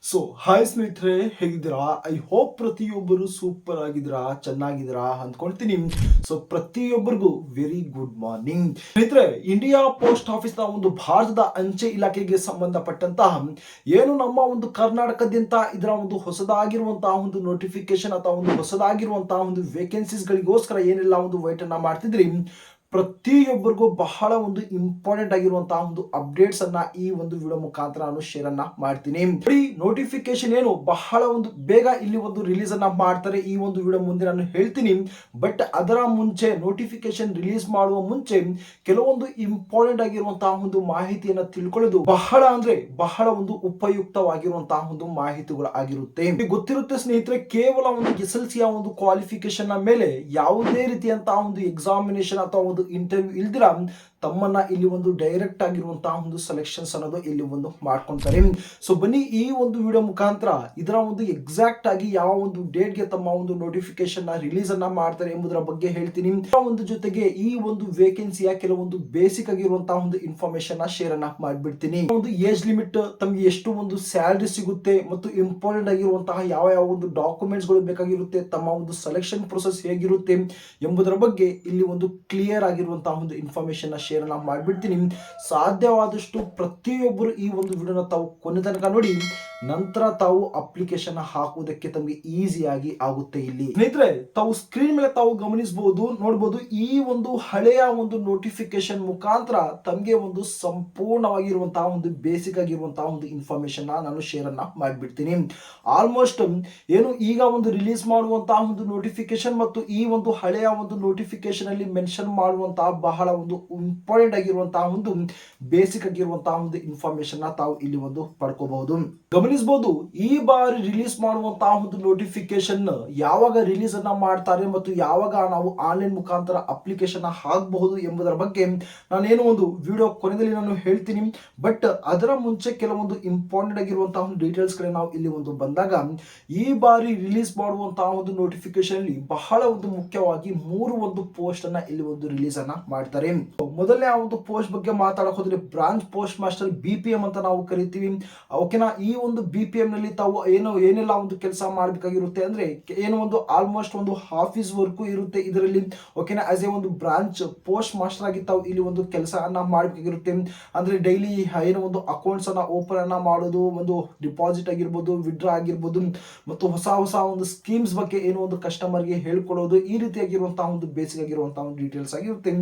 Hi ಸ್ನೇಹಿತರೆ, ಹೇಗಿದ್ದೀರಾ? I hope ಪ್ರತಿಯೊಬ್ಬರು ಸೂಪರ್ ಆಗಿದ್ದೀರಾ, ಚೆನ್ನಾಗಿದ್ದೀರಾ ಅಂದ್ಕೊಳ್ತೀನಿ. ಪ್ರತಿಯೊಬ್ಬರಿಗೂ ವೆರಿ ಗುಡ್ ಮಾರ್ನಿಂಗ್ ಸ್ನೇಹಿತರೆ. ಇಂಡಿಯಾ ಪೋಸ್ಟ್ ಆಫೀಸ್ ನ ಒಂದು ಭಾರತದ ಅಂಚೆ ಇಲಾಖೆಗೆ ಸಂಬಂಧಪಟ್ಟಂತಹ ಏನು ನಮ್ಮ ಒಂದು ಕರ್ನಾಟಕದಿಂದ ಇದರ ಒಂದು ಹೊಸದಾಗಿರುವಂತಹ ಒಂದು ನೋಟಿಫಿಕೇಶನ್ ಅಥವಾ ಒಂದು ಹೊಸದಾಗಿರುವಂತಹ ಒಂದು ವೇಕೆನ್ಸೀಸ್ ಗಳಿಗೋಸ್ಕರ ಏನೆಲ್ಲ ಒಂದು ವೈಟ್ ಅನ್ನ ಮಾಡ್ತಿದ್ರಿ, ಪ್ರತಿಯೊಬ್ಬರಿಗೂ ಬಹಳ ಒಂದು ಇಂಪಾರ್ಟೆಂಟ್ ಆಗಿರುವಂತಹ ಒಂದು ಅಪ್ಡೇಟ್ಸ್ ಅನ್ನ ಈ ಒಂದು ವಿಡಿಯೋ ಮುಖಾಂತರ ನಾನು ಶೇರ್ ಅನ್ನ ಮಾಡ್ತೀನಿ. ನೋಟಿಫಿಕೇಶನ್ ಏನು ಬಹಳ ಒಂದು ಬೇಗ ಇಲ್ಲಿ ಒಂದು ರಿಲೀಸ್ ಅನ್ನ ಮಾಡ್ತಾರೆ, ಈ ಒಂದು ವಿಡಿಯೋ ಮುಂದೆ ನಾನು ಹೇಳ್ತೀನಿ. ಬಟ್ ಅದರ ಮುಂಚೆ ನೋಟಿಫಿಕೇಶನ್ ರಿಲೀಸ್ ಮಾಡುವ ಮುಂಚೆ ಕೆಲವೊಂದು ಇಂಪಾರ್ಟೆಂಟ್ ಆಗಿರುವಂತಹ ಒಂದು ಮಾಹಿತಿಯನ್ನ ತಿಳ್ಕೊಳ್ಳೋದು ಬಹಳ ಒಂದು ಉಪಯುಕ್ತವಾಗಿರುವಂತಹ ಒಂದು ಮಾಹಿತಿಗಳು ಆಗಿರುತ್ತೆ. ಗೊತ್ತಿರುತ್ತೆ ಸ್ನೇಹಿತರೆ, ಕೇವಲ ಒಂದು SSLC ಒಂದು ಕ್ವಾಲಿಫಿಕೇಶನ್ ಮೇಲೆ ಯಾವುದೇ ರೀತಿಯಂತಹ ಒಂದು ಎಕ್ಸಾಮಿನೇಷನ್ ಅಥವಾ ಒಂದು ಇಂಟರ್ವ್ಯೂ ಇಲ್ದಿರ ತಮ್ಮನ್ನ ಇಲ್ಲಿ ಒಂದು ಡೈರೆಕ್ಟ್ ಆಗಿರುವಂತಹ ಒಂದು ಸೆಲೆಕ್ಷನ್ಸ್ ಅನ್ನೋದು ಇಲ್ಲಿ ಒಂದು ಮಾಡ್ಕೊಂತಾರೆ. ಬನ್ನಿ ಈ ಒಂದು ವಿಡಿಯೋ ಮುಖಾಂತರ ಇದರ ಒಂದು ಎಕ್ಸಾಕ್ಟ್ ಆಗಿ ಯಾವ ಒಂದು ಡೇಟ್ ಗೆ ತಮ್ಮ ಒಂದು ನೋಟಿಫಿಕೇಶನ್ ರಿಲೀಸ್ ಅನ್ನ ಮಾಡ್ತಾರೆ ಎಂಬುದರ ಬಗ್ಗೆ ಹೇಳ್ತೀನಿ. ಒಂದು ಜೊತೆಗೆ ಈ ಒಂದು ವೇಕೆನ್ಸಿಯ ಕೆಲವೊಂದು ಬೇಸಿಕ್ ಆಗಿರುವಂತಹ ಒಂದು ಇನ್ಫಾರ್ಮೇಶನ್ ಶೇರ್ ಅನ್ನ ಮಾಡ್ಬಿಡ್ತೀನಿ. ಒಂದು ಏಜ್ ಲಿಮಿಟ್, ತಮಗೆ ಎಷ್ಟು ಒಂದು ಸ್ಯಾಲರಿ ಸಿಗುತ್ತೆ ಮತ್ತು ಇಂಪಾರ್ಟೆಂಟ್ ಆಗಿರುವಂತಹ ಯಾವ ಒಂದು ಡಾಕ್ಯುಮೆಂಟ್ಸ್ ಗಳು ಬೇಕಾಗಿರುತ್ತೆ, ತಮ್ಮ ಒಂದು ಸೆಲೆಕ್ಷನ್ ಪ್ರೊಸೆಸ್ ಹೇಗಿರುತ್ತೆ ಎಂಬುದರ ಬಗ್ಗೆ ಇಲ್ಲಿ ಒಂದು ಕ್ಲಿಯರ್ ಆಗಿರುವಂತಹ ಒಂದು ಇನ್ಫಾರ್ಮೇಶನ್ ಶೇರ್ ಅನ್ನ ಮಾಡ್ಬಿಡ್ತೀನಿ. ಸಾಧ್ಯವಾದಷ್ಟು ಪ್ರತಿಯೊಬ್ಬರು ಈ ಒಂದು ವಿಡಿಯೋನ ತಾವು ಕೊನೆ ತನಕ ನೋಡಿ, ನಂತರ ತಾವು ಅಪ್ಲಿಕೇಶನ್ ಹಾಕುವುದಕ್ಕೆ ತಮಗೆ ಈಸಿಯಾಗಿ ಆಗುತ್ತೆ. ಇಲ್ಲಿ ಸ್ನೇಹಿತರೆ, ತಾವು ಸ್ಕ್ರೀನ್ ಮೇಲೆ ತಾವು ನೋಡಬಹುದು ಈ ಒಂದು ಹಳೆಯ ಒಂದು ನೋಟಿಫಿಕೇಶನ್ ಮುಖಾಂತರ ತಮಗೆ ಒಂದು ಸಂಪೂರ್ಣವಾಗಿರುವಂತಹ ಒಂದು ಬೇಸಿಕ್ ಆಗಿರುವಂತಹ ಒಂದು ಇನ್ಫಾರ್ಮೇಶನ್ ನಾನು ಶೇರ್ ಅನ್ನ ಮಾಡಿಬಿಡ್ತೀನಿ. ಆಲ್ಮೋಸ್ಟ್ ಏನು ಈಗ ಒಂದು ರಿಲೀಸ್ ಮಾಡುವಂತಹ ಒಂದು ನೋಟಿಫಿಕೇಶನ್ ಮತ್ತು ಈ ಒಂದು ಹಳೆಯ ಒಂದು ನೋಟಿಫಿಕೇಶನ್ ಅಲ್ಲಿ ಮೆನ್ಷನ್ ಮಾಡುವಂತಹ ಬಹಳ ಒಂದು ಇಂಪಾರ್ಟೆಂಟ್ ಆಗಿರುವಂತಹ ಒಂದು ಬೇಸಿಕ್ ಆಗಿರುವಂತಹ ಒಂದು ಇನ್ಫಾರ್ಮೇಶನ್ ತಾವು ಇಲ್ಲಿ ಒಂದು ಪಡ್ಕೋಬಹುದು. ಗಮನಿಸಬಹುದು, ಈ ಬಾರಿ ರಿಲೀಸ್ ಮಾಡುವಂತಹ ಒಂದು ನೋಟಿಫಿಕೇಶನ್ ಯಾವಾಗ ರಿಲೀಸ್ ಅನ್ನ ಮಾಡ್ತಾರೆ ಮತ್ತು ಯಾವಾಗ ನಾವು ಆನ್ಲೈನ್ ಮುಖಾಂತರ ಅಪ್ಲಿಕೇಶನ್ ಹಾಕಬಹುದು ಎಂಬುದರ ಬಗ್ಗೆ ನಾನೇನು ಒಂದು ವಿಡಿಯೋ ಕೊನೆಯಲ್ಲಿ ನಾನು ಹೇಳ್ತೀನಿ. ಬಟ್ ಅದರ ಮುಂಚೆ ಕೆಲವೊಂದು ಇಂಪಾರ್ಟೆಂಟ್ ಆಗಿರುವಂತಹ ಒಂದು ಡೀಟೇಲ್ಸ್ ಗಳನ್ನ ನಾವು ಇಲ್ಲಿ ಒಂದು ಬಂದಾಗ, ಈ ಬಾರಿ ರಿಲೀಸ್ ಮಾಡುವಂತಹ ಒಂದು ನೋಟಿಫಿಕೇಶನ್ ಅಲ್ಲಿ ಬಹಳ ಒಂದು ಮುಖ್ಯವಾಗಿ 3 ಒಂದು ಪೋಸ್ಟ್ ಅನ್ನ ಇಲ್ಲಿ ಒಂದು ರಿಲೀಸ್ ಅನ್ನ ಮಾಡ್ತಾರೆ. ಮೊದಲನೇ ಆ ಒಂದು ಪೋಸ್ಟ್ ಬಗ್ಗೆ ಮಾತಾಡಕ್ ಹೋದ್ರೆ ಬ್ರಾಂಚ್ ಪೋಸ್ಟ್ ಮಾಸ್ಟರ್ BPM ಅಂತ ನಾವು ಕರಿತೀವಿ. ಓಕೆನಾ, ಈ ಒಂದು BPM ನಲ್ಲಿ ತಾವು ಏನೆಲ್ಲ ಒಂದು ಕೆಲಸ ಮಾಡಬೇಕಾಗಿರುತ್ತೆ ಅಂದ್ರೆ, ಏನೋ ಒಂದು ಆಲ್ಮೋಸ್ಟ್ ಒಂದು ಆಫೀಸ್ ವರ್ಕ್ ಇರುತ್ತೆ ಇದರಲ್ಲಿ. ಓಕೆನಾ, ಆಸ್ ಎ ಒಂದು ಬ್ರಾಂಚ್ ಪೋಸ್ಟ್ ಮಾಸ್ಟರ್ ಆಗಿ ತಾವು ಇಲ್ಲಿ ಒಂದು ಕೆಲಸ ಮಾಡಬೇಕಾಗಿರುತ್ತೆ. ಅಂದ್ರೆ ಡೈಲಿ ಏನೋ ಒಂದು ಅಕೌಂಟ್ಸ್ ಅನ್ನ ಓಪನ್ ಅನ್ನ ಮಾಡೋದು, ಒಂದು ಡಿಪಾಸಿಟ್ ಆಗಿರ್ಬೋದು, ವಿಡ್ರಾ ಆಗಿರ್ಬೋದು, ಮತ್ತು ಹೊಸ ಒಂದು ಸ್ಕೀಮ್ಸ್ ಬಗ್ಗೆ ಏನೋ ಒಂದು ಕಸ್ಟಮರ್ ಗೆ ಹೇಳ್ಕೊಡೋದು, ಈ ರೀತಿಯಾಗಿರುವಂತಹ ಒಂದು ಬೇಸಿಕ್ ಆಗಿರುವಂತಹ ಒಂದು ಡೀಟೇಲ್ಸ್ ಆಗಿರುತ್ತೆ.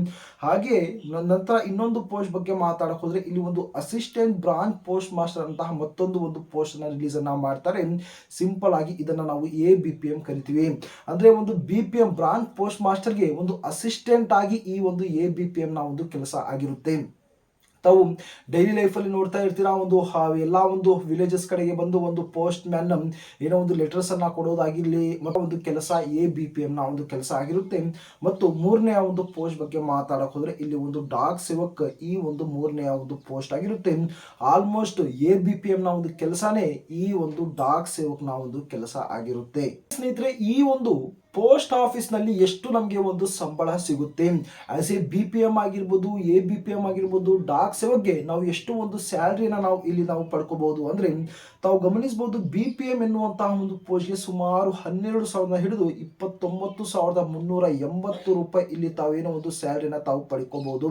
ಹಾಗೆ ನಂತರ ಇನ್ನೊಂದು ಪೋಸ್ಟ್ ಬಗ್ಗೆ ಮಾತಾಡಕ್ ಹೋದ್ರೆ, ಇಲ್ಲಿ ಒಂದು ಅಸಿಸ್ಟೆಂಟ್ ಬ್ರಾಂಚ್ ಪೋಸ್ಟ್ ಮಾಸ್ಟರ್ ಅಂತಹ ಮತ್ತೊಂದು ಒಂದು ಪೋಸ್ಟ್ ಅನ್ನ ರಿಲೀಸ್ ಅನ್ನ ಮಾಡ್ತಾರೆ. ಸಿಂಪಲ್ ಆಗಿ ಇದನ್ನ ನಾವು ABPM ಕರಿತೀವಿ. ಅಂದ್ರೆ ಒಂದು BPM ಬ್ರಾಂಚ್ ಪೋಸ್ಟ್ ಮಾಸ್ಟರ್ ಗೆ ಒಂದು ಅಸಿಸ್ಟೆಂಟ್ ಆಗಿ ಈ ಒಂದು ABPM ನ ಒಂದು ಕೆಲಸ ಆಗಿರುತ್ತೆ. ತಾವು ಡೈಲಿ ಲೈಫ್ ಅಲ್ಲಿ ನೋಡ್ತಾ ಇರ್ತೀರಾ, ಒಂದು ಎಲ್ಲಾ ಒಂದು ವಿಲೇಜಸ್ ಕಡೆಗೆ ಬಂದು ಒಂದು ಪೋಸ್ಟ್ ಮ್ಯಾನ್ ಏನೋ ಒಂದು ಲೆಟರ್ಸ್ ಅನ್ನ ಕೊಡೋದಾಗಿರ್ಲಿ, ಮತ್ತು ಒಂದು ಕೆಲಸ ABPM ನ ಒಂದು ಕೆಲಸ ಆಗಿರುತ್ತೆ. ಮತ್ತು 3ನೇ ಒಂದು ಪೋಸ್ಟ್ ಬಗ್ಗೆ ಮಾತಾಡಕ್ ಹೋದ್ರೆ, ಇಲ್ಲಿ ಒಂದು ಡಾಕ್ ಸೇವಕ್ ಈ ಒಂದು 3ನೇ ಒಂದು ಪೋಸ್ಟ್ ಆಗಿರುತ್ತೆ. ಆಲ್ಮೋಸ್ಟ್ ABPM ನ ಒಂದು ಕೆಲಸನೇ ಈ ಒಂದು ಡಾಕ್ ಸೇವಕ್ ನ ಒಂದು ಕೆಲಸ ಆಗಿರುತ್ತೆ. ಸ್ನೇಹಿತರೆ, ಈ ಒಂದು ಪೋಸ್ಟ್ ಆಫೀಸ್ ನಲ್ಲಿ ಎಷ್ಟು ನಮಗೆ ಒಂದು ಸಂಬಳ ಸಿಗುತ್ತೆ, ಆಸ್ ಎ BPM ಆಗಿರ್ಬೋದು, ABPM ಆಗಿರ್ಬೋದು, ಡಾಕ್ ಸೇವಕ್ಗೆ ನಾವು ಎಷ್ಟು ಒಂದು ಸ್ಯಾಲರಿನ ನಾವು ಇಲ್ಲಿ ನಾವು ಪಡ್ಕೋಬಹುದು ಅಂದ್ರೆ, ತಾವು ಗಮನಿಸಬಹುದು BPM ಎನ್ನುವಂತಹ ಒಂದು ಪೋಸ್ಟ್ಗೆ ಸುಮಾರು 12,000 ಹಿಡಿದು 29,380 ರೂಪಾಯಿ ಇಲ್ಲಿ ತಾವೇನೋ ಒಂದು ಸ್ಯಾಲರಿನ ತಾವು ಪಡ್ಕೋಬಹುದು.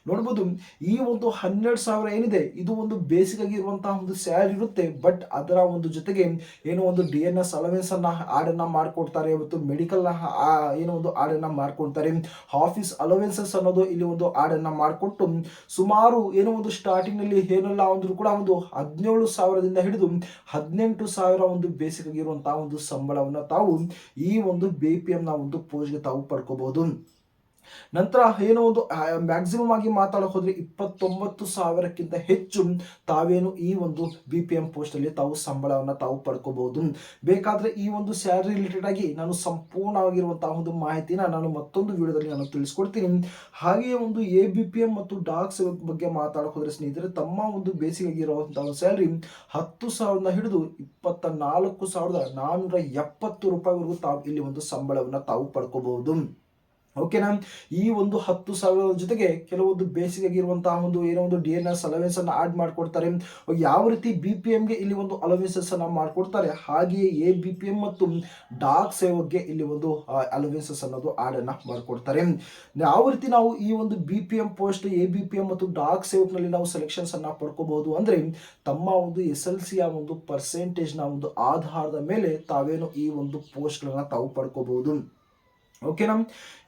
ನೋಡಬಹುದು, ಈ ಒಂದು 12,000 ಏನಿದೆ ಇದು ಒಂದು ಬೇಸಿಕ್ ಆಗಿರುವಂತಹ ಒಂದು ಸ್ಯಾಲರಿ ಇರುತ್ತೆ. ಬಟ್ ಅದರ ಒಂದು ಜೊತೆಗೆ ಏನೋ ಒಂದು DNS ಅಲವೆನ್ಸ್ ಅನ್ನ ಆಡ್ ಅನ್ನ ಮಾಡ್ಕೊಡ್ತಾರೆ, ಮತ್ತು ಮೆಡಿಕಲ್ ಏನೋ ಒಂದು ಆಡ್ ಅನ್ನ ಮಾಡ್ಕೊಡ್ತಾರೆ. ಆಫೀಸ್ ಅಲವೆನ್ಸಸ್ ಅನ್ನೋದು ಇಲ್ಲಿ ಒಂದು ಆಡ್ ಅನ್ನ ಮಾಡಿಕೊಟ್ಟು ಸುಮಾರು ಏನೋ ಒಂದು ಸ್ಟಾರ್ಟಿಂಗ್ ನಲ್ಲಿ ಏನೆಲ್ಲ ಅಂದ್ರೂ ಕೂಡ ಒಂದು 17,000ದಿಂದ ಹಿಡಿದು 18,000 ಒಂದು ಬೇಸಿಕ್ ಆಗಿರುವಂತಹ ಒಂದು ಸಂಬಳವನ್ನ ತಾವು ಈ ಒಂದು BPM ನ ಒಂದು ಪೋಸ್ಟ್ಗೆ ತಾವು ಪಡ್ಕೋಬಹುದು. ನಂತರ ಏನೋ ಒಂದು ಮ್ಯಾಕ್ಸಿಮಮ್ ಆಗಿ ಮಾತಾಡಕ್ ಹೋದ್ರೆ 29,000ಕ್ಕಿಂತ ಹೆಚ್ಚು ತಾವೇನು ಈ ಒಂದು BPM ಪೋಸ್ಟ್ ಅಲ್ಲಿ ತಾವು ಸಂಬಳವನ್ನ ತಾವು ಪಡ್ಕೋಬಹುದು. ಬೇಕಾದ್ರೆ ಈ ಒಂದು ಸ್ಯಾಲರಿ ರಿಲೇಟೆಡ್ ಆಗಿ ನಾನು ಸಂಪೂರ್ಣವಾಗಿರುವಂತಹ ಒಂದು ಮಾಹಿತಿನ ನಾನು ಮತ್ತೊಂದು ವಿಡಿಯೋದಲ್ಲಿ ನಾನು ತಿಳಿಸ್ಕೊಡ್ತೀನಿ. ಹಾಗೆಯೇ ಒಂದು ABPM ಮತ್ತು ಡಾಕ್ ಸೇವಕ್ ಬಗ್ಗೆ ಮಾತಾಡಕ್ ಹೋದ್ರೆ ಸ್ನೇಹಿತರೆ, ತಮ್ಮ ಒಂದು ಬೇಸಿಕ್ ಆಗಿರುವಂತಹ ಸ್ಯಾಲರಿ 10,000 ಹಿಡಿದು 24,470 ರೂಪಾಯಿವರೆಗೂ ತಾವು ಇಲ್ಲಿ ಒಂದು ಸಂಬಳವನ್ನ ತಾವು ಪಡ್ಕೋಬಹುದು. ಓಕೆನಾ. ಈ ಒಂದು 10,000 ಜೊತೆಗೆ ಕೆಲವೊಂದು ಬೇಸಿಕ್ ಆಗಿರುವಂತಹ ಒಂದು ಏನೋ ಒಂದು DNS ಅಲವೆನ್ಸ್ ಅನ್ನ ಆಡ್ ಮಾಡ್ಕೊಡ್ತಾರೆ. ಯಾವ ರೀತಿ BPM ಗೆ ಇಲ್ಲಿ ಒಂದು ಅಲವೆನ್ಸಸ್ ಅನ್ನ ಮಾಡ್ಕೊಡ್ತಾರೆ, ಹಾಗೆಯೇ ABPM ಮತ್ತು ಡಾರ್ಕ್ ಸೇವರ್ಗೆ ಇಲ್ಲಿ ಒಂದು ಅಲವೆನ್ಸಸ್ ಅನ್ನೋದು ಆಡ್ ಅನ್ನ ಮಾಡ್ಕೊಡ್ತಾರೆ. ಯಾವ ರೀತಿ ನಾವು ಈ ಒಂದು BPM ಪೋಸ್ಟ್, ABPM ಮತ್ತು ಡಾರ್ಕ್ ಸೇವಕ್ ನಲ್ಲಿ ನಾವು ಸೆಲೆಕ್ಷನ್ಸ್ ಅನ್ನ ಪಡ್ಕೋಬಹುದು ಅಂದ್ರೆ, ತಮ್ಮ ಒಂದು SLC ಒಂದು ಪರ್ಸೆಂಟೇಜ್ ನ ಒಂದು ಆಧಾರದ ಮೇಲೆ ತಾವೇನು ಈ ಒಂದು ಪೋಸ್ಟ್ ಗಳನ್ನ ತಾವು ಪಡ್ಕೋಬಹುದು. ಓಕೆನಾ.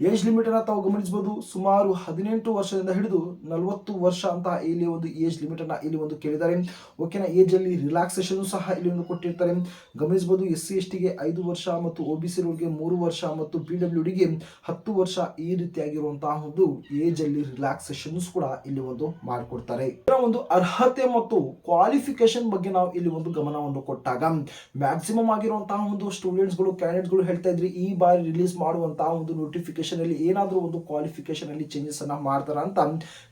ಏಜ್ ಲಿಮಿಟ್ ಅನ್ನ ತಾವು ಗಮನಿಸಬಹುದು. ಸುಮಾರು 18 ವರ್ಷದಿಂದ ಹಿಡಿದು 40 ವರ್ಷ ಅಂತ ಇಲ್ಲಿ ಒಂದು ಏಜ್ ಲಿಮಿಟ್ ಅನ್ನ ಇಲ್ಲಿ ಒಂದು ಕೇಳಿದ್ದಾರೆ. ಓಕೆನಾ. ಏಜ್ ಅಲ್ಲಿ ರಿಲ್ಯಾಕ್ಸೇಷನ್ ಸಹ ಇಲ್ಲಿ ಒಂದು ಕೊಟ್ಟಿರ್ತಾರೆ, ಗಮನಿಸಬಹುದು. SC/ST ಗೆ 5 ವರ್ಷ ಮತ್ತು OBC ಗೆ 3 ವರ್ಷ ಮತ್ತು PWD ಗೆ 10 ವರ್ಷ ಈ ರೀತಿಯಾಗಿರುವಂತಹ ಒಂದು ಏಜ್ ಅಲ್ಲಿ ರಿಲ್ಯಾಕ್ಸೇಷನ್ಸ್ ಕೂಡ ಇಲ್ಲಿ ಒಂದು ಮಾಡಿಕೊಡ್ತಾರೆ. ಇದರ ಒಂದು ಅರ್ಹತೆ ಮತ್ತು ಕ್ವಾಲಿಫಿಕೇಶನ್ ಬಗ್ಗೆ ನಾವು ಇಲ್ಲಿ ಒಂದು ಗಮನವನ್ನು ಕೊಟ್ಟಾಗ, ಮ್ಯಾಕ್ಸಿಮಮ್ ಆಗಿರುವಂತಹ ಒಂದು ಸ್ಟೂಡೆಂಟ್ಸ್ ಗಳು, ಕ್ಯಾಂಡಿಡೇಟ್ ಗಳು ಹೇಳ್ತಾ ಇದ್ರಿ ಈ ಬಾರಿ ರಿಲೀಸ್ ಮಾಡುವಂತಹ ಒಂದು ನೋಟಿಫಿಕೇಶನ್ ಅಲ್ಲಿ ಏನಾದರೂ ಒಂದು ಕ್ವಾಲಿಫಿಕೇಶನ್ ಅಲ್ಲಿ ಚೇಂಜಸ್ ಅನ್ನ ಮಾಡ್ತಾರ ಅಂತ.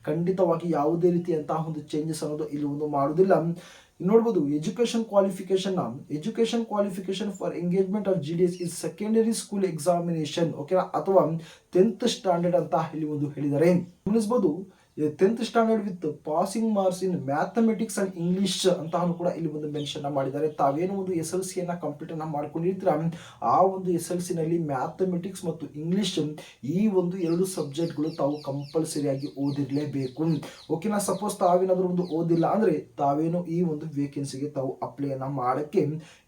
ಖಂಡಿತವಾಗಿ ಯಾವುದೇ ರೀತಿಯಂತಹ ಒಂದು ಚೇಂಜಸ್ ಅನ್ನೋದು ಇಲ್ಲಿ ಒಂದು ಮಾಡುವುದಿಲ್ಲ. ನೋಡಬಹುದು, education qualification for engagement of GDS is secondary school examination, okay, ಅಥವಾ 10th ಸ್ಟ್ಯಾಂಡರ್ಡ್ ಅಂತ ಇಲ್ಲಿ ಒಂದು ಹೇಳಿದ್ದಾರೆ. ಗಮನಿಸಬಹುದು, 10th standard with passing marks in mathematics and English ಅಂತ ಕೂಡ ಇಲ್ಲಿ ಒಂದು ಮೆನ್ಷನ್ ಮಾಡಿದ್ದಾರೆ. ತಾವೇನು ಒಂದು SLC ಅನ್ನ ಕಂಪ್ಲೀಟ್ ಅನ್ನ ಮಾಡ್ಕೊಂಡಿರ್ತೀರ, ಆ ಒಂದು SLC ನಲ್ಲಿ ಮ್ಯಾಥಮೆಟಿಕ್ಸ್ ಮತ್ತು ಇಂಗ್ಲಿಷ್ ಈ ಒಂದು 2 ಸಬ್ಜೆಕ್ಟ್ಗಳು ತಾವು ಕಂಪಲ್ಸರಿ ಆಗಿ ಓದಿರ್ಲೇಬೇಕು. ಓಕೆನಾ. ಸಪೋಸ್ ತಾವೇನಾದ್ರೂ ಒಂದು ಓದಿಲ್ಲ ಅಂದ್ರೆ ತಾವೇನು ಈ ಒಂದು ವೇಕೆನ್ಸಿಗೆ ತಾವು ಅಪ್ಲೈ ಅನ್ನ ಮಾಡಕ್ಕೆ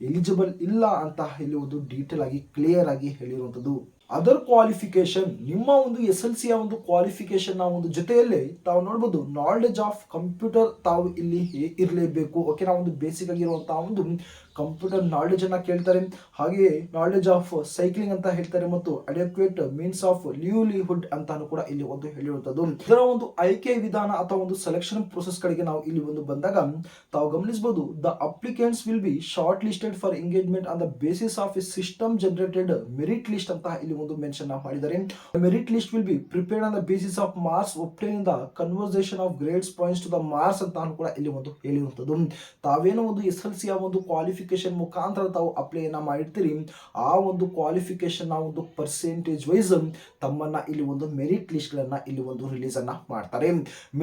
ಎಲಿಜಿಬಲ್ ಇಲ್ಲ ಅಂತ ಇಲ್ಲಿ ಒಂದು ಡೀಟೇಲ್ ಆಗಿ ಕ್ಲಿಯರ್ ಆಗಿ ಹೇಳಿರುವಂತದ್ದು. ಅದರ್ ಕ್ವಾಲಿಫಿಕೇಶನ್, ನಿಮ್ಮ ಒಂದು SLC ಒಂದು ಕ್ವಾಲಿಫಿಕೇಶನ್ ಒಂದು ಜೊತೆಯಲ್ಲಿ ತಾವು ನೋಡಬಹುದು ನಾಲೆಡ್ಜ್ ಆಫ್ ಕಂಪ್ಯೂಟರ್ ತಾವು ಇಲ್ಲಿ ಇರಲೇಬೇಕು. ಓಕೆ, ನಾವು ಒಂದು ಬೇಸಿಕ್ ಆಗಿರುವಂತಹ ಒಂದು ಕಂಪ್ಯೂಟರ್ ನಾಲೆಡ್ಜ್ ಅನ್ನ ಕೇಳ್ತಾರೆ. ಹಾಗೆಯೇ ನಾಲೆಡ್ಜ್ ಆಫ್ ಸೈಕ್ಲಿಂಗ್ ಅಂತ ಹೇಳ್ತಾರೆ ಮತ್ತು ಅಡೆಕ್ವೇಟ್ ಮೀನ್ಸ್ ಆಫ್ ಲಿವ್ಲಿಹುಡ್ ಅಂತಾನು ಕೂಡ ಇಲ್ಲಿ ಒಂದು ಹೇಳಿರುತ್ತದೆ. ಇದರ ಒಂದು ಆಯ್ಕೆ ವಿಧಾನ ಅಥವಾ ಒಂದು ಸೆಲೆಕ್ಷನ್ ಪ್ರೊಸೆಸ್ ಗಳಿಗೆ ನಾವು ಇಲ್ಲಿ ಒಂದು ಬಂದಾಗ ತಾವು ಗಮನಿಸಬಹುದು, the applicants will be short listed for engagement on the basis of a system generated merit list ಅಂತ ಇಲ್ಲಿ ಒಂದು ಮೆನ್ಷನ್ ಮಾಡಿದ್ದಾರೆ. Merit list will be prepared on the basis of marks obtain in the conversation of grades points to the marks ಅಂತ ಕೂಡ ಇಲ್ಲಿ ಒಂದು ಹೇಳಿರುತ್ತದೆ. ತಾವೇನೋ ಒಂದು SLC ಒಂದು ಕ್ವಾಲಿಫಿಕೇಶನ್ ಮುಖಾಂತರ ತಾವು ಅಪ್ಲೈ ಅನ್ನ ಮಾಡಿರ್ತೀರಿ, ಆ ಒಂದು ಕ್ವಾಲಿಫಿಕೇಶನ್ ಒಂದು ಪರ್ಸೆಂಟೇಜ್ ವೈಸ್ ತಮ್ಮನ್ನ ಇಲ್ಲಿ ಒಂದು ಮೆರಿಟ್ ಲಿಸ್ಟ್ ಗಳನ್ನ ಇಲ್ಲಿ ಒಂದು ರಿಲೀಸ್ ಅನ್ನ ಮಾಡ್ತಾರೆ.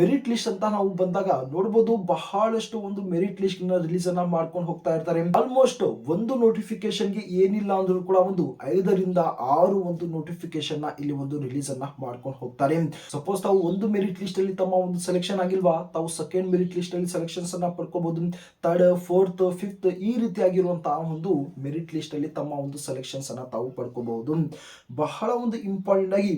ಮೆರಿಟ್ ಲಿಸ್ಟ್ ಅಂತ ನಾವು ಬಂದಾಗ ನೋಡಬಹುದು, ಬಹಳಷ್ಟು ಒಂದು ಮೆರಿಟ್ ಲಿಸ್ಟ್ ರಿಲೀಸ್ ಅನ್ನ ಮಾಡ್ಕೊಂಡು ಹೋಗ್ತಾ ಇರ್ತಾರೆ. ಆಲ್ಮೋಸ್ಟ್ ಒಂದು ನೋಟಿಫಿಕೇಶನ್ ಗೆ ಏನಿಲ್ಲ ಅಂದ್ರೂ ಕೂಡ ಒಂದು 5 ರಿಂದ 6 ಒಂದು ನೋಟಿಫಿಕೇಶನ್ ಇಲ್ಲಿ ಒಂದು ರಿಲೀಸ್ ಅನ್ನ ಮಾಡ್ಕೊಂಡು ಹೋಗ್ತಾರೆ. ಸಪೋಸ್ ತಾವು ಒಂದು ಮೆರಿಟ್ ಲಿಸ್ಟ್ ಅಲ್ಲಿ ತಮ್ಮ ಒಂದು ಸೆಲೆಕ್ಷನ್ ಆಗಿಲ್ವಾ, ತಾವು ಸೆಕೆಂಡ್ ಮೆರಿಟ್ ಲಿಸ್ಟ್ ಅಲ್ಲಿ ಸೆಲೆಕ್ಷನ್ಸ್ ಅನ್ನ ಪಡ್ಕೋಬಹುದು. 3rd, 4th, 5th ಈ ರೀತಿಯಾಗಿರುವಂತಹ ಒಂದು ಮೆರಿಟ್ ಲಿಸ್ಟ್ ಅಲ್ಲಿ ತಮ್ಮ ಒಂದು ಸೆಲೆಕ್ಷನ್ಸ್ ಅನ್ನ ತಾವು ಪಡ್ಕೋಬಹುದು. ಬಹಳ ಒಂದು ಇಂಪಾರ್ಟೆಂಟ್ ಆಗಿ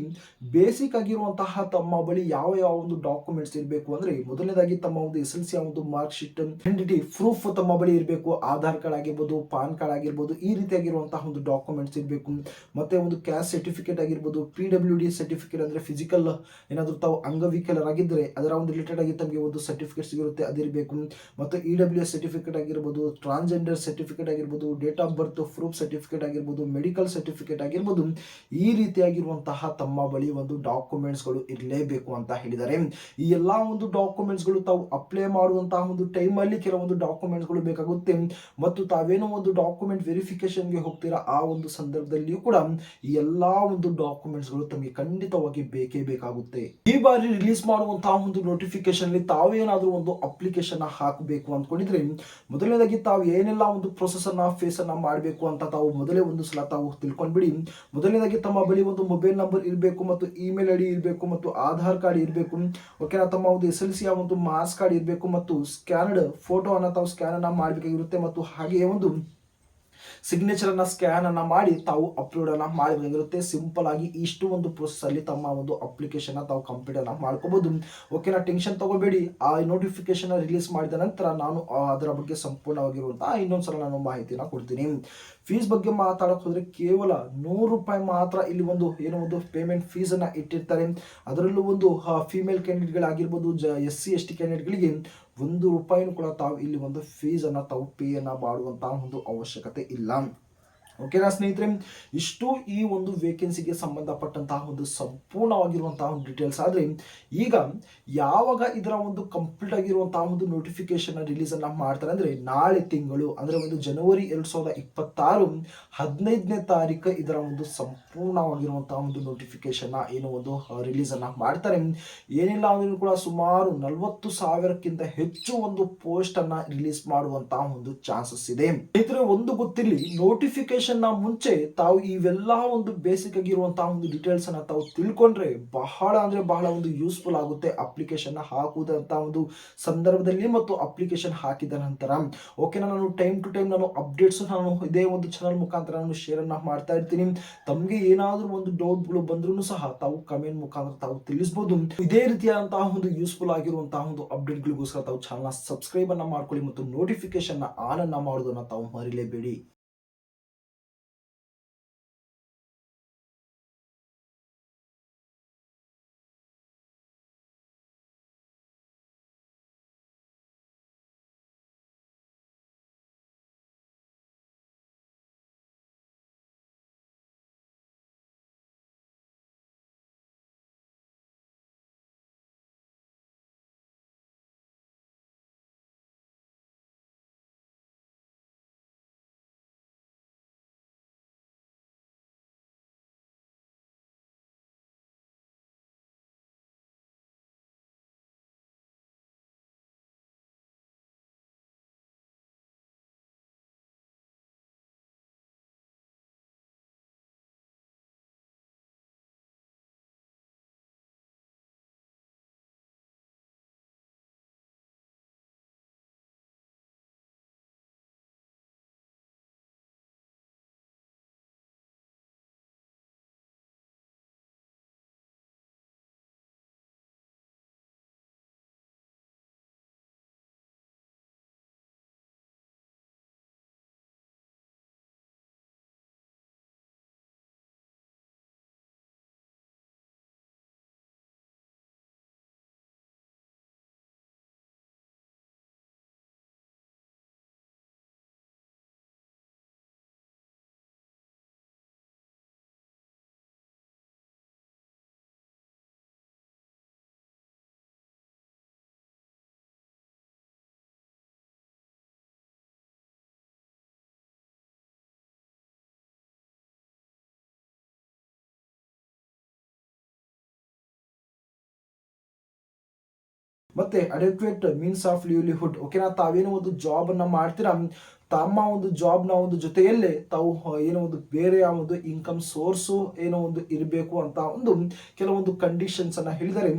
ಬೇಸಿಕ್ ಆಗಿರುವಂತಹ ತಮ್ಮ ಬಳಿ ಯಾವ ಯಾವ ಒಂದು ಡಾಕ್ಯುಮೆಂಟ್ಸ್ ಇರಬೇಕು ಅಂದ್ರೆ, ಮೊದಲನೇದಾಗಿ ತಮ್ಮ ಒಂದು SLC ಒಂದು ಮಾರ್ಕ್ ಶೀಟ್, ಐಡೆಂಟಿಟಿ ಪ್ರೂಫ್ ತಮ್ಮ ಬಳಿ ಇರಬೇಕು. ಆಧಾರ್ ಕಾರ್ಡ್ ಆಗಿರ್ಬೋದು, ಪಾನ್ ಕಾರ್ಡ್ ಆಗಿರ್ಬೋದು, ಈ ರೀತಿಯಾಗಿರುವಂತಹ ಒಂದು ಡಾಕ್ಯುಮೆಂಟ್ಸ್ ಇರಬೇಕು. ಮತ್ತೆ ಒಂದು ಕ್ಯಾಸ್ಟ್ ಸರ್ಟಿಫಿಕೇಟ್ ಆಗಿರ್ಬೋದು, PWD ಸರ್ಟಿಫಿಕೇಟ್ ಅಂದ್ರೆ ಫಿಸಿಕಲ್ ಏನಾದ್ರು ತಾವು ಅಂಗವಿಕಲರಾಗಿದ್ರೆ ಅದರ ಒಂದು ರಿಲೇಟೆಡ್ ಆಗಿ ತಮಗೆ ಒಂದು ಸರ್ಟಿಫಿಕೇಟ್ ಸಿಗಿರುತ್ತೆ, ಅದಿರಬೇಕು. ಮತ್ತು EWS ಸರ್ಟಿಫಿಕೇಟ್ ಆಗಿರ್ಬೋದು, ಟ್ರಾನ್ಸ್ಜೆಂಡರ್ ಸರ್ಟಿಫಿಕೇಟ್ ಆಗಿರ್ಬೋದು, date of birth proof certificate ಆಗಿರ್ಬೋದು, ಮೆಡಿಕಲ್ ಸರ್ಟಿಫಿಕೇಟ್ ಆಗಿರ್ಬೋದು, ಈ ರೀತಿಯಾಗಿರುವಂತಹ ತಮ್ಮ ಬಳಿ ಒಂದು ಡಾಕ್ಯುಮೆಂಟ್ಸ್ ಗಳು ಇರಲೇಬೇಕು ಅಂತ ಹೇಳಿದ್ದಾರೆ. ಈ ಎಲ್ಲಾ ಒಂದು ಡಾಕ್ಯುಮೆಂಟ್ಸ್ ಗಳು ತಾವು ಅಪ್ಲೈ ಮಾಡುವಂತಹ ಒಂದು ಟೈಮ್ ಅಲ್ಲಿ ಕೆಲವೊಂದು ಡಾಕ್ಯುಮೆಂಟ್ಸ್ ಗಳು ಬೇಕಾಗುತ್ತೆ. ಮತ್ತು ತಾವೇನೋ ಒಂದು ಡಾಕ್ಯುಮೆಂಟ್ ವೆರಿಫಿಕೇಶನ್ ಗೆ ಹೋಗ್ತೀರಾ, ಆ ಒಂದು ಸಂದರ್ಭದಲ್ಲಿಯೂ ಕೂಡ ಈ ಎಲ್ಲಾ ಒಂದು ಡಾಕ್ಯುಮೆಂಟ್ಸ್ ಗಳು ತಮಗೆ ಖಂಡಿತವಾಗಿ ಬೇಕೇ ಬೇಕಾಗುತ್ತೆ. ಈ ಬಾರಿ ರಿಲೀಸ್ ಮಾಡುವಂತಹ ಒಂದು ನೋಟಿಫಿಕೇಶನ್ ಅಲ್ಲಿ ತಾವೇನಾದ್ರೂ ಒಂದು ಅಪ್ಲಿಕೇಶನ್ ಹಾಕಬೇಕು ಅಂದ್ಕೊಂಡಿದ್ರೆ, ಮೊದಲನೇದಾಗಿ ತಾವು ಏನೆಲ್ಲ ಒಂದು ಪ್ರೊಸೆಸ್ ಅನ್ನ ಫೇಸ್ ಅನ್ನ ಮಾಡಬೇಕು ಅಂತ ತಾವು ಮೊದಲೇ ಒಂದು ಸಲ ತಾವು ತಿಳ್ಕೊಂಡ್ಬಿಡಿ. ಮೊದಲನೇದಾಗಿ ತಮ್ಮ ಬಳಿ ಒಂದು ಮೊಬೈಲ್ ನಂಬರ್ ಇರಬೇಕು ಮತ್ತು ಇಮೇಲ್ ID ಇರಬೇಕು ಮತ್ತು ಆಧಾರ್ ಕಾರ್ಡ್ ಇರಬೇಕು. ಓಕೆನಾ. ತಮ್ಮ ಒಂದು SLC ಒಂದು ಮಾರ್ಕ್ಸ್ ಕಾರ್ಡ್ ಇರಬೇಕು ಮತ್ತು ಸ್ಕ್ಯಾನ್ಡ್ ಫೋಟೋ ಅನ್ನ ತಾವು ಸ್ಕ್ಯಾನ್ ಅನ್ನ ಮಾಡಬೇಕಾಗಿರುತ್ತೆ ಮತ್ತು ಹಾಗೆಯೇ ಒಂದು ಸಿಗ್ನೇಚರ್ ಅನ್ನ ಸ್ಕ್ಯಾನ್ ಅನ್ನ ಮಾಡಿ ತಾವು ಅಪ್ಲೋಡ್ ಅನ್ನ ಮಾಡಬೇಕಾಗಿರುತ್ತೆ. ಸಿಂಪಲ್ ಆಗಿ ಇಷ್ಟು ಒಂದು ಪ್ರೊಸೆಸ್ ಅಲ್ಲಿ ತಮ್ಮ ಒಂದು ಅಪ್ಲಿಕೇಶನ್ ತಾವು ಕಂಪ್ಲೀಟ್ ಅನ್ನ ಮಾಡ್ಕೋಬಹುದು. ಓಕೆನಾ. ಟೆನ್ಷನ್ ತಗೋಬೇಡಿ. ಆ ನೋಟಿಫಿಕೇಶನ್ ರಿಲೀಸ್ ಮಾಡಿದ ನಂತರ ನಾನು ಅದರ ಬಗ್ಗೆ ಸಂಪೂರ್ಣವಾಗಿರುವಂತಹ ಇನ್ನೊಂದ್ಸಲ ನಾನು ಮಾಹಿತಿನ ಕೊಡ್ತೀನಿ. ಫೀಸ್ ಬಗ್ಗೆ ಮಾತಾಡಕ್ ಹೋದ್ರೆ ಕೇವಲ ₹100 ಮಾತ್ರ ಇಲ್ಲಿ ಒಂದು ಏನೋ ಒಂದು ಪೇಮೆಂಟ್ ಫೀಸ್ ಅನ್ನ ಇಟ್ಟಿರ್ತಾರೆ. ಅದರಲ್ಲೂ ಒಂದು ಫಿಮೇಲ್ ಕ್ಯಾಂಡಿಡೇಟ್ಗಳಾಗಿರ್ಬೋದು, SC/ST ಕ್ಯಾಂಡಿಡೇಟ್ಗಳಿಗೆ ₹1 ಕೂಡ ತಾವು ಇಲ್ಲಿ ಒಂದು ಫೀಸ್ ಅನ್ನ ತಾವು ಪೇ ಅನ್ನ ಮಾಡುವಂತಹ ಒಂದು ಅವಶ್ಯಕತೆ ಇಲ್ಲ. ಓಕೆನಾ ಸ್ನೇಹಿತರೆ, ಇಷ್ಟು ಈ ಒಂದು ವೇಕೆನ್ಸಿಗೆ ಸಂಬಂಧಪಟ್ಟಂತಹ ಒಂದು ಸಂಪೂರ್ಣವಾಗಿರುವಂತಹ ಒಂದು ಡೀಟೇಲ್ಸ್. ಆದರೆ ಈಗ ಯಾವಾಗ ಇದರ ಒಂದು ಕಂಪ್ಲೀಟ್ ಆಗಿರುವಂತಹ ಒಂದು ನೋಟಿಫಿಕೇಶನ್ ರಿಲೀಸ್ ಅನ್ನ ಮಾಡ್ತಾರೆ ಅಂದ್ರೆ ನಾಳೆ ತಿಂಗಳು ಅಂದ್ರೆ ಒಂದು ಜನವರಿ 2026 15ನೇ ತಾರೀಕು ಇದರ ಒಂದು ಸಂಪೂರ್ಣವಾಗಿರುವಂತಹ ಒಂದು ನೋಟಿಫಿಕೇಶನ್ ಏನು ಒಂದು ರಿಲೀಸ್ ಅನ್ನ ಮಾಡ್ತಾರೆ. ಏನಿಲ್ಲ ಅಂದ್ರೂ ಕೂಡ ಸುಮಾರು 40,000ಕ್ಕಿಂತ ಹೆಚ್ಚು ಒಂದು ಪೋಸ್ಟ್ ಅನ್ನ ರಿಲೀಸ್ ಮಾಡುವಂತಹ ಒಂದು ಚಾನ್ಸಸ್ ಇದೆ. ಸ್ನೇಹಿತರೆ, ಒಂದು ಗೊತ್ತಿರಲಿ, ನೋಟಿಫಿಕೇಶನ್ ನ ಮುಂಚೆ ತಾವು ಇವೆಲ್ಲ ಒಂದು ಬೇಸಿಕ್ ಆಗಿರುವಂತಹ ಒಂದು ಡೀಟೇಲ್ಸ್ ಅನ್ನ ತಾವು ತಿಳ್ಕೊಂಡ್ರೆ ಬಹಳ ಅಂದ್ರೆ ಬಹಳ ಒಂದು ಯೂಸ್ಫುಲ್ ಆಗುತ್ತೆ ಅಪ್ಲಿಕೇಶನ್ ಹಾಕುವುದಂತ ಒಂದು ಸಂದರ್ಭದಲ್ಲಿ ಮತ್ತು ಅಪ್ಲಿಕೇಶನ್ ಹಾಕಿದ ನಂತರ. ಓಕೆನಾ, ನಾನು ಟೈಮ್ ಟು ಟೈಮ್ ನಾನು ಅಪ್ಡೇಟ್ಸ್ ನಾನು ಇದೇ ಒಂದು ಚಾನಲ್ ಮುಖಾಂತರ ನಾನು ಶೇರ್ ಅನ್ನ ಮಾಡ್ತಾ ಇರ್ತೀನಿ. ತಮಗೆ ಏನಾದರೂ ಒಂದು ಡೌಟ್ಗಳು ಬಂದ್ರೂ ಸಹ ತಾವು ಕಮೆಂಟ್ ಮುಖಾಂತರ ತಾವು ತಿಳಿಸಬಹುದು. ಇದೇ ರೀತಿಯಾದಂತಹ ಒಂದು ಯೂಸ್ಫುಲ್ ಆಗಿರುವಂತಹ ಒಂದು ಅಪ್ಡೇಟ್ಗಳಿಗೋಸ್ಕರ ತಾವು ಚಾನಲ್ ಸಬ್ಸ್ಕ್ರೈಬ್ ಅನ್ನ ಮಾಡ್ಕೊಳ್ಳಿ ಮತ್ತು ನೋಟಿಫಿಕೇಶನ್ ಆನ್ ಅನ್ನ ಮಾಡೋದನ್ನ ತಾವು ಮರಿಲೇಬೇಡಿ. ಮತ್ತೆ ಅಡೆಕ್ವೇಟ್ ಮೀನ್ಸ್ ಆಫ್ ಲಿವ್ಲಿಹುಡ್. ಓಕೆನಾ, ತಾವೇನೋ ಒಂದು ಜಾಬ್ ಅನ್ನ ಮಾಡ್ತೀರಾ, ತಮ್ಮ ಒಂದು ಜಾಬ್ ನ ಒಂದು ಜೊತೆಯಲ್ಲೇ ತಾವು ಏನೋ ಒಂದು ಬೇರೆ ಒಂದು ಇನ್ಕಮ್ ಸೋರ್ಸು ಏನೋ ಒಂದು ಇರಬೇಕು ಅಂತ ಒಂದು ಕೆಲವೊಂದು ಕಂಡೀಷನ್ಸ್ ಅನ್ನ ಹೇಳಿದರೆ.